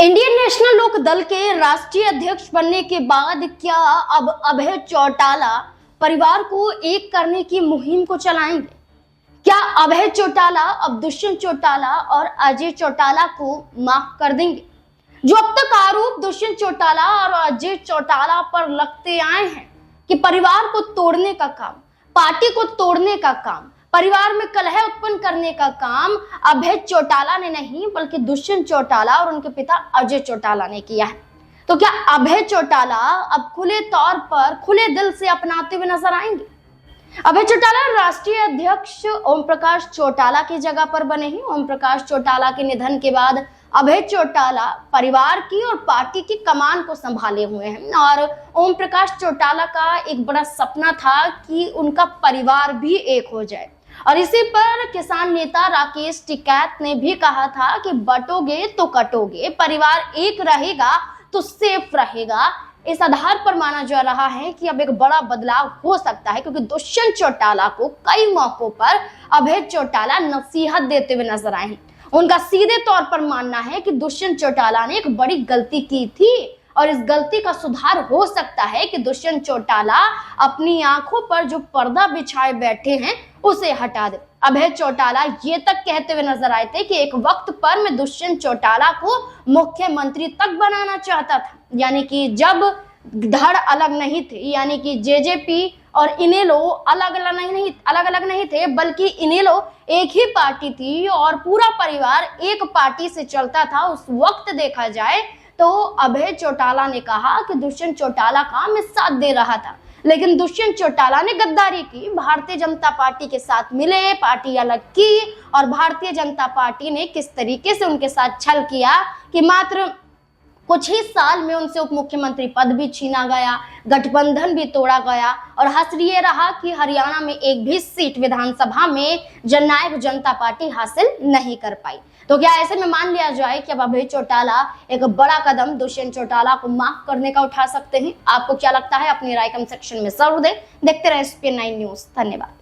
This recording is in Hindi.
इंडियन नेशनल लोक दल के राष्ट्रीय अध्यक्ष बनने के बाद क्या अब अभय चौटाला परिवार को एक करने की मुहिम को चलाएंगे? क्या अभय चौटाला अब दुष्यंत चौटाला और अजय चौटाला को माफ कर देंगे? जो अब तक आरोप दुष्यंत चौटाला और अजय चौटाला पर लगते आए हैं कि परिवार को तोड़ने का काम, पार्टी को तोड़ने का काम, परिवार में कलह उत्पन्न करने का काम अभय चौटाला ने नहीं बल्कि दुष्यंत चौटाला और उनके पिता अजय चौटाला ने किया है। तो क्या अभय चौटाला अब खुले तौर पर खुले दिल से अपनाते हुए नजर आएंगे? अभय चौटाला राष्ट्रीय अध्यक्ष ओम प्रकाश चौटाला की जगह पर बने हैं। ओम प्रकाश चौटाला के निधन के बाद अभय चौटाला परिवार की और पार्टी की कमान को संभाले हुए हैं और ओम प्रकाश चौटाला का एक बड़ा सपना था कि उनका परिवार भी एक हो जाए और इसी पर किसान नेता राकेश टिकैत ने भी कहा था कि बटोगे तो कटोगे, परिवार एक रहेगा तो सेफ रहेगा। इस आधार पर माना जा रहा है कि अब एक बड़ा बदलाव हो सकता है क्योंकि दुष्यंत चौटाला को कई मौकों पर अभय चौटाला नसीहत देते हुए नजर आए हैं। उनका सीधे तौर पर मानना है कि दुष्यंत चौटाला ने एक बड़ी गलती की थी और इस गलती का सुधार हो सकता है कि दुष्यंत चौटाला अपनी आंखों पर जो पर्दा बिछाए बैठे हैं उसे हटा दे। अभय चौटाला ये तक कहते हुए नजर आए थे कि एक वक्त पर मैं दुष्यंत चौटाला को मुख्यमंत्री तक बनाना चाहता था, यानी कि जब धड़ अलग नहीं थे, यानी कि जेजेपी और इनेलो अलग अलग नहीं थे बल्कि इनेलो एक ही पार्टी थी और पूरा परिवार एक पार्टी से चलता था। उस वक्त देखा जाए तो अभय चौटाला ने कहा कि दुष्यंत चौटाला का मैं साथ दे रहा था, लेकिन दुष्यंत चौटाला ने गद्दारी की, भारतीय जनता पार्टी के साथ मिले, पार्टी अलग की और भारतीय जनता पार्टी ने किस तरीके से उनके साथ छल किया कि मात्र कुछ ही साल में उनसे उप मुख्यमंत्री पद भी छीना गया, गठबंधन भी तोड़ा गया और हंस ये रहा कि हरियाणा में एक भी सीट विधानसभा में जननायक जनता पार्टी हासिल नहीं कर पाई। तो क्या ऐसे में मान लिया जाए कि अब अभय चौटाला एक बड़ा कदम दुष्यंत चौटाला को माफ करने का उठा सकते हैं? आपको क्या लगता है? अपनी राय कमेंट सेक्शन में जरूर दें। देखते रहे SPN9 न्यूज। धन्यवाद।